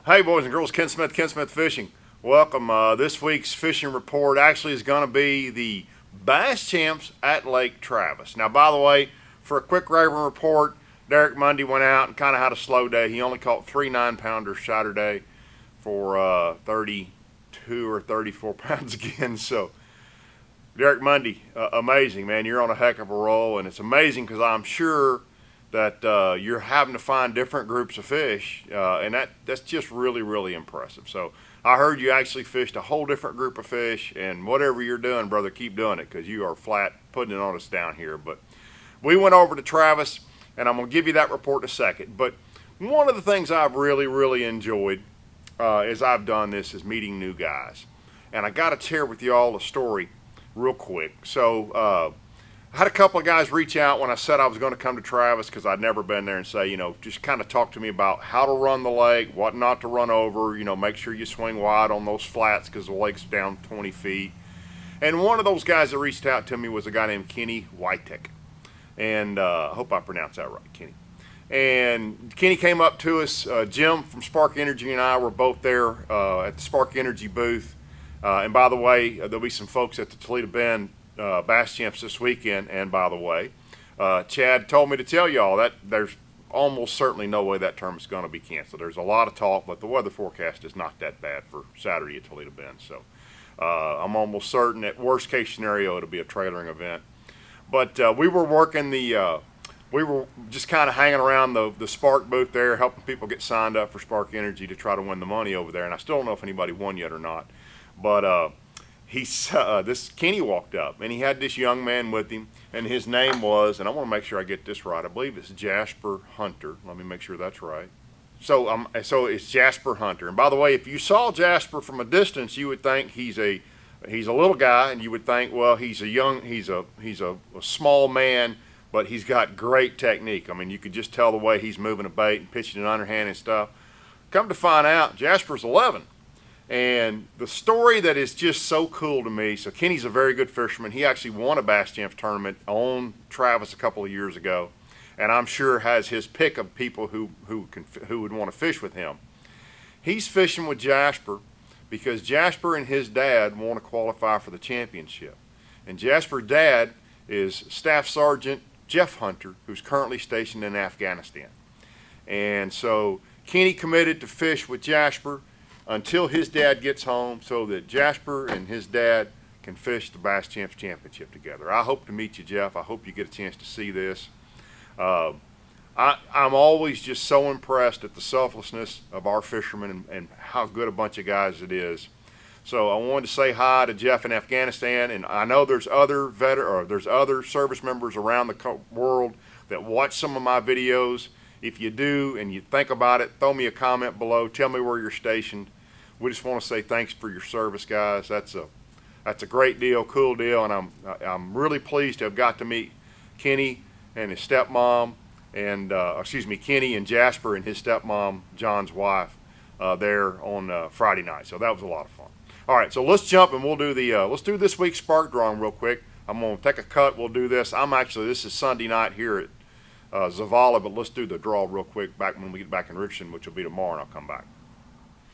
Hey boys and girls, Ken Smith Fishing. Welcome. This week's fishing report actually is going to be the Bass Champs at Lake Travis. Now, by the way, for a quick Raven report, Derek Mundy went out and kind of had a slow day. He only caught 3 9-pounders Saturday for 32 or 34 pounds again. So, Derek Mundy, amazing, man. You're on a heck of a roll, and it's amazing because I'm sure that you're having to find different groups of fish, and that's just really impressive. So I heard you actually fished a whole different group of fish, and whatever you're doing, brother, keep doing it because you are flat putting it on us down here. But we went over to Travis, and I'm going to give you that report in a second. But one of the things I've really enjoyed as I've done this is meeting new guys. And I got to share with you all a story real quick. So I had a couple of guys reach out when I said I was going to come to Travis because I'd never been there and say, just kind of talk to me about how to run the lake, what not to run over, make sure you swing wide on those flats because the lake's down 20 feet. And one of those guys that reached out to me was a guy named Kenny Whitek. And I hope I pronounced that right, Kenny. And Kenny came up to us. Jim from Spark Energy and I were both there at the Spark Energy booth. And by the way, there'll be some folks at the Toledo Bend Bass Champs this weekend. And by the way, Chad told me to tell y'all that there's almost certainly no way that tournament's going to be canceled. There's a lot of talk, but the weather forecast is not that bad for Saturday at Toledo Bend. So I'm almost certain that worst case scenario it'll be a trailering event. But we were working we were just kind of hanging around the Spark booth there, helping people get signed up for Spark Energy to try to win the money over there. And I still don't know if anybody won yet or not. But this Kenny walked up, and he had this young man with him, and his name was, and I want to make sure I get this right, I believe it's Jasper Hunter. Let me make sure that's right. So it's Jasper Hunter. And by the way, if you saw Jasper from a distance, you would think he's a little guy, and you would think, well, he's a small man, but he's got great technique. I mean, you could just tell the way he's moving a bait and pitching an underhand and stuff. Come to find out, Jasper's 11. And the story that is just so cool to me, so Kenny's a very good fisherman. He actually won a Bass Champs tournament on Travis a couple of years ago, and I'm sure has his pick of people who would want to fish with him. He's fishing with Jasper because Jasper and his dad want to qualify for the championship. And Jasper's dad is Staff Sergeant Jeff Hunter, who's currently stationed in Afghanistan. And so Kenny committed to fish with Jasper until his dad gets home so that Jasper and his dad can fish the Bass Champs Championship together. I hope to meet you, Jeff. I hope you get a chance to see this. I'm always just so impressed at the selflessness of our fishermen and how good a bunch of guys it is. So I wanted to say hi to Jeff in Afghanistan, and I know there's other service members around the world that watch some of my videos. If you do and you think about it, throw me a comment below. Tell me where you're stationed. We just want to say thanks for your service, guys. That's a great deal, cool deal, and I'm really pleased to have got to meet Kenny and his stepmom, and Kenny and Jasper and his stepmom, John's wife, there on Friday night. So that was a lot of fun. All right, so let's jump and we'll do let's do this week's spark drawing real quick. I'm gonna take a cut. We'll do this. This is Sunday night here at Zavala, but let's do the draw real quick back when we get back in Richardson, which will be tomorrow, and I'll come back.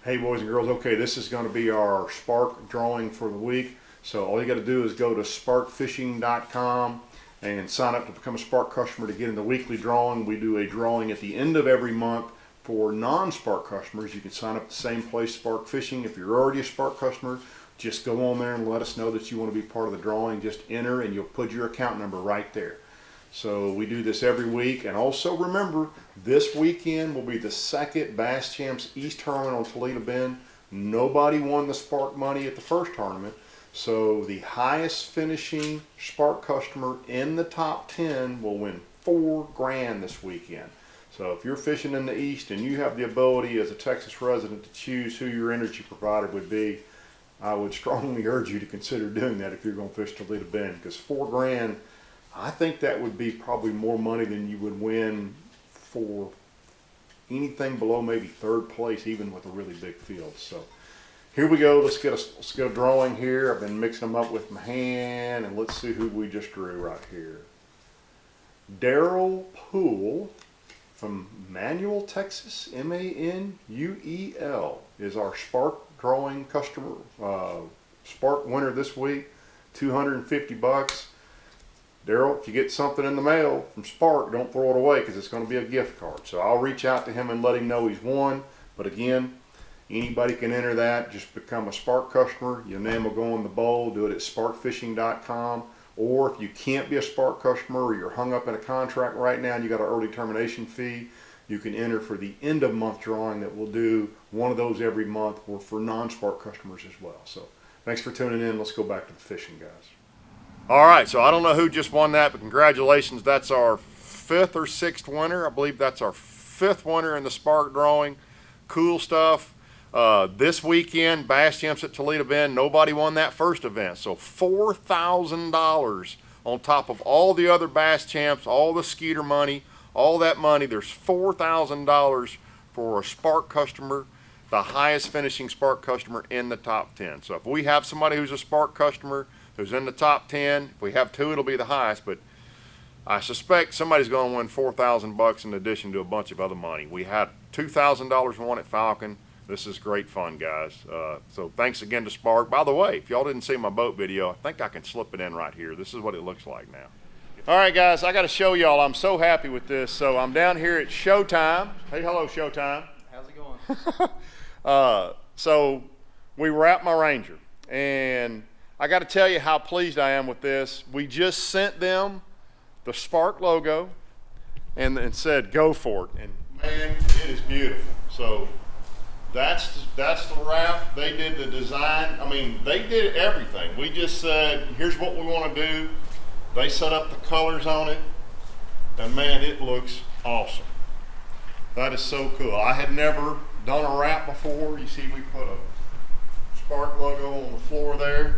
Hey boys and girls, okay, this is going to be our spark drawing for the week. So all you got to do is go to sparkfishing.com and sign up to become a Spark customer to get in the weekly drawing. We do a drawing at the end of every month for non-Spark customers. You can sign up at the same place, Spark Fishing. If you're already a Spark customer, just go on there and let us know that you want to be part of the drawing. Just enter and you'll put your account number right there. So we do this every week. And also remember, this weekend will be the second Bass Champs East tournament on Toledo Bend. Nobody won the Spark money at the first tournament. So the highest finishing Spark customer in the top 10 will win $4 grand this weekend. So if you're fishing in the East and you have the ability as a Texas resident to choose who your energy provider would be, I would strongly urge you to consider doing that if you're going to fish Toledo Bend, because $4 grand, I think that would be probably more money than you would win for anything below maybe third place, even with a really big field. So here we go. Let's get a drawing here. I've been mixing them up with my hand, and let's see who we just drew right here. Daryl Poole from Manuel, Texas, Manuel, is our Spark drawing customer. Spark winner this week, $250. Daryl, if you get something in the mail from Spark, don't throw it away because it's going to be a gift card. So I'll reach out to him and let him know he's won. But again, anybody can enter that. Just become a Spark customer. Your name will go in the bowl. Do it at sparkfishing.com. Or if you can't be a Spark customer or you're hung up in a contract right now and you got an early termination fee, you can enter for the end of month drawing that we'll do one of those every month or for non-Spark customers as well. So thanks for tuning in. Let's go back to the fishing, guys. All right, so I don't know who just won that, but congratulations. That's our 5th or 6th winner. I believe that's our 5th winner in the Spark drawing. Cool stuff. This weekend, Bass Champs at Toledo Bend, nobody won that first event. So $4,000 on top of all the other Bass Champs, all the Skeeter money, all that money. There's $4,000 for a Spark customer, the highest finishing Spark customer in the top 10. So if we have somebody who's a Spark customer who's in the top 10, if we have 2, it'll be the highest, but I suspect somebody's going to win $4,000 in addition to a bunch of other money. We had $2,000 won at Falcon. This is great fun, guys. So thanks again to Spark. By the way, if y'all didn't see my boat video, I think I can slip it in right here. This is what it looks like now. All right, guys, I got to show y'all. I'm so happy with this. So I'm down here at Showtime. Hey, hello, Showtime. How's it going? So we were at my Ranger, and I got to tell you how pleased I am with this. We just sent them the Spark logo and said, go for it. And man, it is beautiful. So that's the raft. They did the design. I mean, they did everything. We just said, here's what we want to do. They set up the colors on it, and man, it looks awesome. That is so cool. I had never done a raft before. You see, we put a Spark logo on the floor there.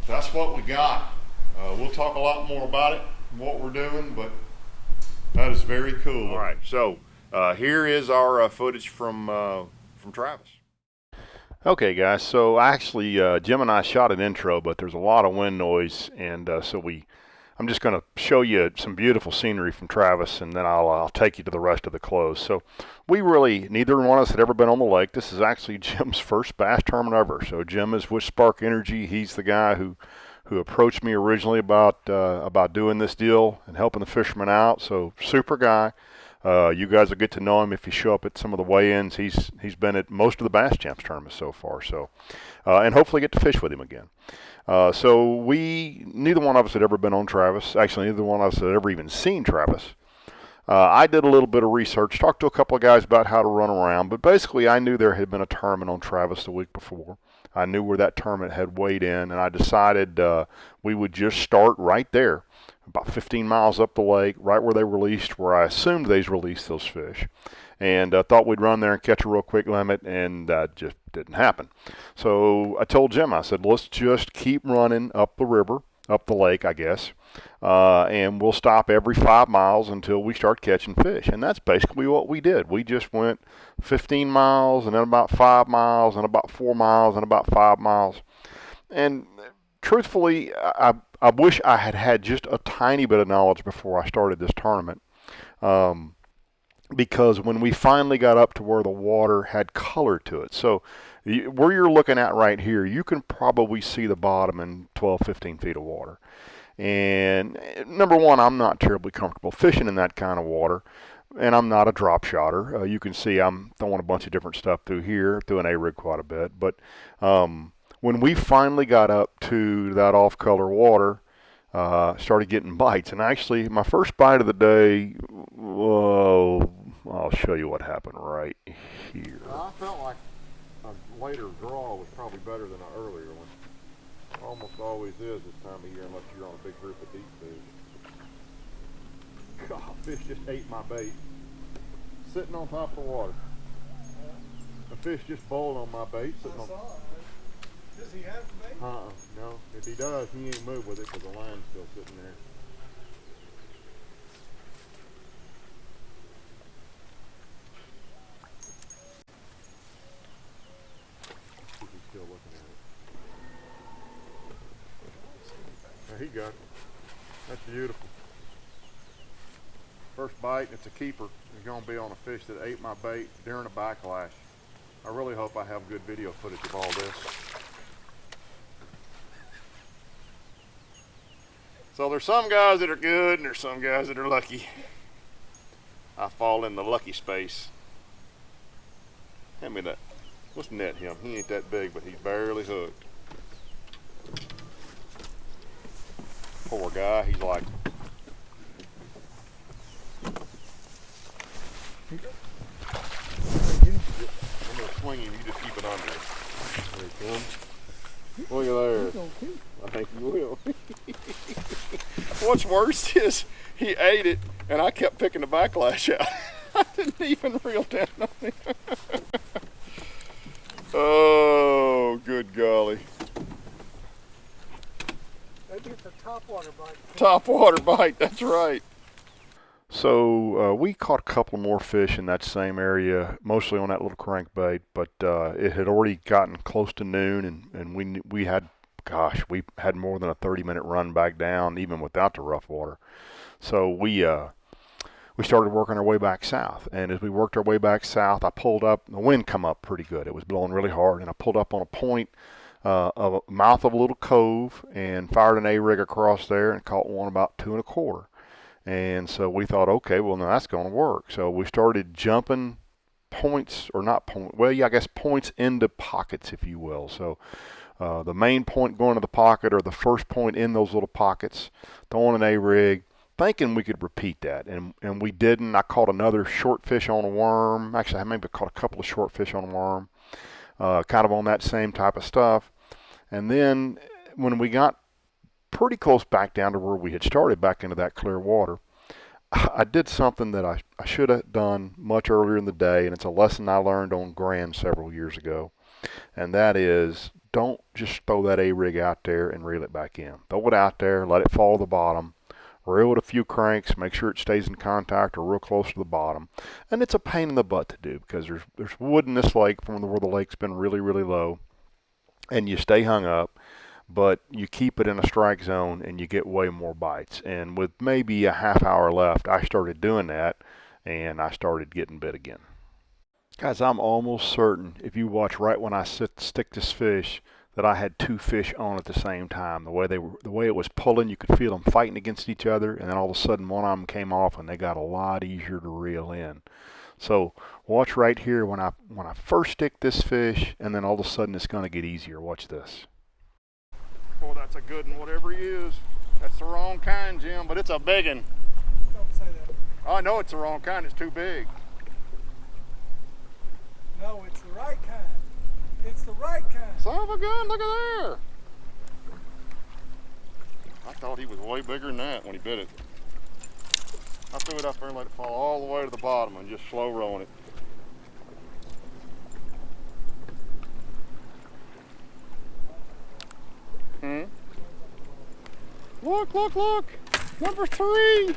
That's what we got. We'll talk a lot more about it, what we're doing, but that is very cool. All right, so here is our footage from Travis. Okay, guys, so actually Jim and I shot an intro, but there's a lot of wind noise, and I'm just going to show you some beautiful scenery from Travis, and then I'll take you to the rest of the close. So neither one of us had ever been on the lake. This is actually Jim's first bass tournament ever. So Jim is with Spark Energy. He's the guy who approached me originally about doing this deal and helping the fishermen out. So super guy. You guys will get to know him if you show up at some of the weigh-ins. He's been at most of the Bass Champs tournaments so far. So, and hopefully get to fish with him again. So neither one of us had ever been on Travis. Actually, neither one of us had ever even seen Travis. I did a little bit of research, talked to a couple of guys about how to run around, but basically I knew there had been a tournament on Travis the week before. I knew where that tournament had weighed in, and I decided we would just start right there, about 15 miles up the lake, right where they released, where I assumed they released those fish. And I thought we'd run there and catch a real quick limit, and that just didn't happen. So I told Jim, I said, let's just keep running up the river, up the lake, I guess, and we'll stop every 5 miles until we start catching fish. And that's basically what we did. We just went 15 miles, and then about 5 miles, and about 4 miles, and about 5 miles. And truthfully, I wish I had had just a tiny bit of knowledge before I started this tournament. Because when we finally got up to where the water had color to it. So where you're looking at right here, you can probably see the bottom in 12, 15 feet of water. And number one, I'm not terribly comfortable fishing in that kind of water. And I'm not a drop shotter. You can see I'm throwing a bunch of different stuff through here, through an A-rig quite a bit. But when we finally got up to that off-color water, started getting bites. And actually, my first bite of the day, I'll show you what happened right here. I felt like a later draw was probably better than an earlier one. Almost always is this time of year, unless you're on a big group of deep fish. God, fish just ate my bait. Sitting on top of the water. A fish just bowled on my bait. Sitting on. Does he have the bait? No. If he does, he ain't move with it because the line's still sitting there. He's still looking at it. There he got it. That's beautiful. First bite, it's a keeper. It's gonna be on a fish that ate my bait during a backlash. I really hope I have good video footage of all this. So there's some guys that are good and there's some guys that are lucky. I fall in the lucky space. Hand me that. Let's net him. He ain't that big, but he's barely hooked. Poor guy, he's like, I'm gonna swing him, you just keep it under. There he comes. Look at there. I think you will. What's worse is he ate it and I kept picking the backlash out. I didn't even reel down on him. Oh, good golly. Maybe it's a topwater bite. Topwater bite, that's right. So we caught a couple more fish in that same area, mostly on that little crankbait, but it had already gotten close to noon, and we had, gosh, we had more than a 30-minute run back down, even without the rough water. So we started working our way back south, and as we worked our way back south, I pulled up. The wind come up pretty good. It was blowing really hard, and I pulled up on a point of a mouth of a little cove and fired an A-rig across there and caught one about 2 1/4. And so we thought, okay, well, now that's going to work. So we started jumping points, or not point, well, yeah, I guess points into pockets, if you will. So the main point going to the pocket, or the first point in those little pockets, throwing an A-rig, thinking we could repeat that. And we didn't. I caught another short fish on a worm. Actually, I maybe caught a couple of short fish on a worm, kind of on that same type of stuff. And then when we got pretty close back down to where we had started, back into that clear water, I did something that I should have done much earlier in the day, and it's a lesson I learned on Grand several years ago, and that is, don't just throw that A-rig out there and reel it back in. Throw it out there, let it fall to the bottom, reel it a few cranks, make sure it stays in contact or real close to the bottom. And it's a pain in the butt to do, because there's wood in this lake from where the lake's been really, really low, and you stay hung up, but you keep it in a strike zone and you get way more bites. And with maybe a half hour left, I started doing that, and I started getting bit again. Guys, I'm almost certain if you watch right when I stick this fish, that I had 2 fish on at the same time. The way it was pulling, you could feel them fighting against each other, and then all of a sudden one of them came off and they got a lot easier to reel in. So watch right here when I first stick this fish, and then all of a sudden it's going to get easier. Watch this. Oh, that's a good one, whatever he is. That's the wrong kind, Jim, but it's a big one. Don't say that. I know it's the wrong kind, it's too big. No, it's the right kind. It's the right kind. Son of a gun, look at there. I thought he was way bigger than that when he bit it. I threw it up there and let it fall all the way to the bottom and just slow rolling it. Look, look, look. Number 3.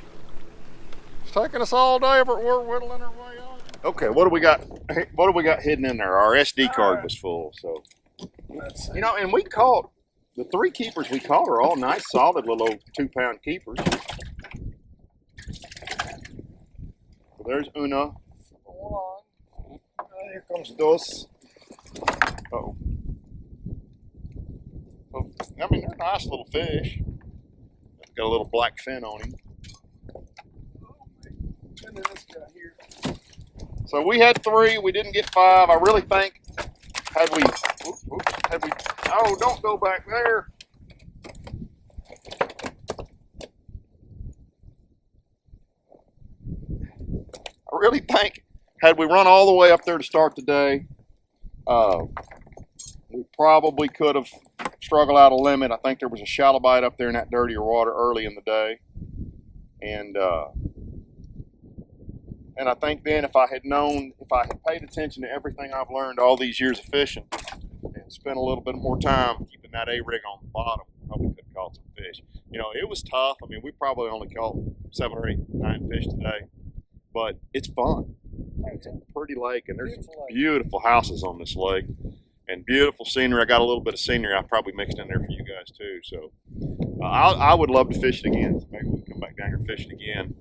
It's taking us all day, but we're whittling our way on. Okay, what do we got? What do we got hidden in there? Our SD card was full, so. You know, and we caught, the 3 keepers we caught are all nice, solid little 2-pound keepers. So there's Una. Hold on. Here comes Dos. Uh-oh. So, I mean, they're nice little fish. Got a little black fin on him. And then this guy here. So we had 3, we didn't get 5. I really think, had we, oh, don't go back there. I really think, had we run all the way up there to start the day, we probably could have struggled out a limit. I think there was a shallow bite up there in that dirtier water early in the day. And I think then if I had known, if I had paid attention to everything I've learned all these years of fishing and spent a little bit more time keeping that A-rig on the bottom, probably could have caught some fish. You know, it was tough. I mean, we probably only caught 7 or 8, 9 fish today, but it's fun. It's a pretty lake, and there's beautiful houses on this lake and beautiful scenery. I got a little bit of scenery I probably mixed in there for you guys too. So I would love to fish it again. So maybe we can come back down here and fish it again.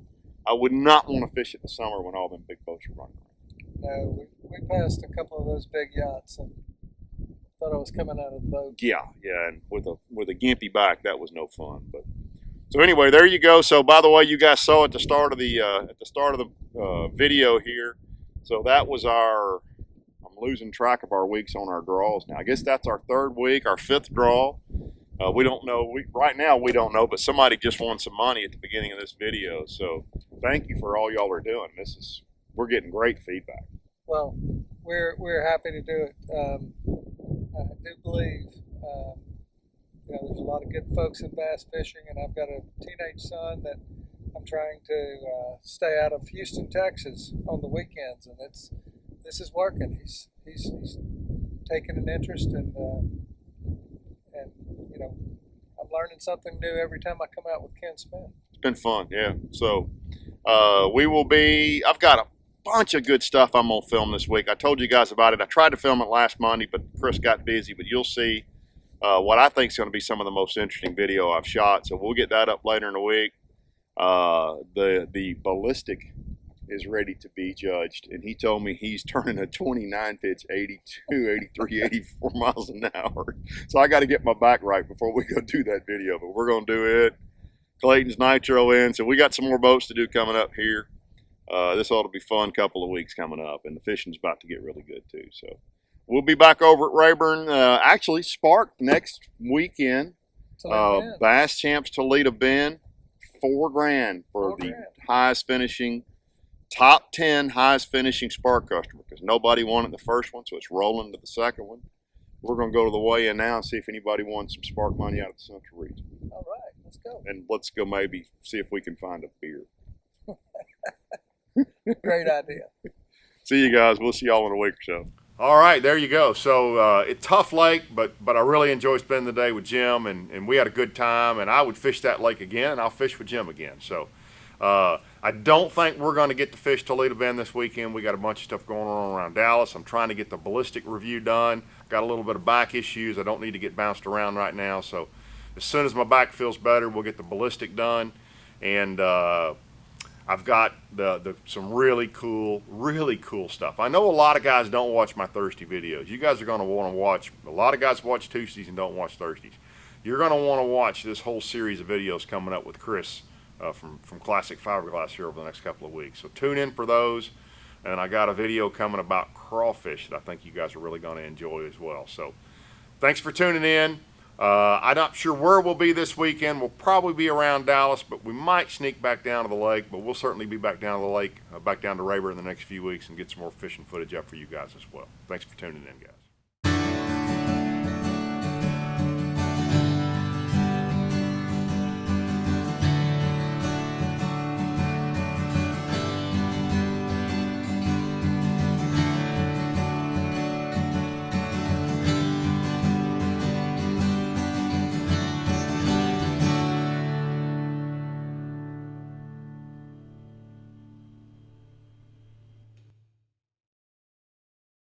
I would not want to fish it in the summer when all them big boats are running. No, we passed a couple of those big yachts and thought I was coming out of the boat. Yeah, and with a gimpy back, that was no fun. But so anyway, there you go. So by the way, you guys saw at the start of the video here. So that was our. I'm losing track of our weeks on our draws now. I guess that's our third week, our fifth draw. We don't know. Right now we don't know, but somebody just won some money at the beginning of this video. So thank you for all y'all are doing. We're getting great feedback. Well, we're happy to do it. I do believe there's a lot of good folks in bass fishing, and I've got a teenage son that I'm trying to stay out of Houston, Texas on the weekends, and this is working. He's taking an interest, and I'm learning something new every time I come out with Ken Smith. It's been fun, yeah. So I've got a bunch of good stuff I'm gonna film this week. I told you guys about it. I tried to film it last Monday, but Chris got busy. But you'll see what I think is going to be some of the most interesting video I've shot. So we'll get that up later in the week. The ballistic is ready to be judged, and he told me he's turning a 29 pitch 82, 83, 84 miles an hour. So I got to get my back right before we go do that video, but we're going to do it. Clayton's nitro in, so we got some more boats to do coming up here. This ought to be a fun couple of weeks coming up, and the fishing's about to get really good too. So we'll be back over at Rayburn, actually Spark next weekend. Bass Champs Toledo Bend, $4,000 for the highest finishing, top 10 highest finishing Spark customer, because nobody won at the first one, so it's rolling to the second one. We're going to go to the weigh-in now and see if anybody won some Spark money out of the Central region. All right, let's go. And let's go maybe see if we can find a beer. Great idea. See you guys. We'll see y'all in a week or so. All right, there you go. So it's tough lake, but I really enjoy spending the day with Jim, and we had a good time, and I would fish that lake again. I'll fish with Jim again. So I don't think we're going to get to fish Toledo Bend this weekend. We got a bunch of stuff going on around Dallas. I'm trying to get the ballistic review done. Got a little bit of back issues. I don't need to get bounced around right now. So as soon as my back feels better, we'll get the ballistic done. And I've got some really cool stuff. I know a lot of guys don't watch my Thursday videos. You guys are going to want to watch. A lot of guys watch Tuesdays and don't watch Thursdays. You're going to want to watch this whole series of videos coming up with Chris from Classic Fiberglass here over the next couple of weeks. So tune in for those. And I got a video coming about crawfish that I think you guys are really going to enjoy as well. So thanks for tuning in. I'm not sure where we'll be this weekend. We'll probably be around Dallas, but we might sneak back down to the lake. But we'll certainly be back down to the lake, back down to Rayburn in the next few weeks, and get some more fishing footage up for you guys as well. Thanks for tuning in, guys.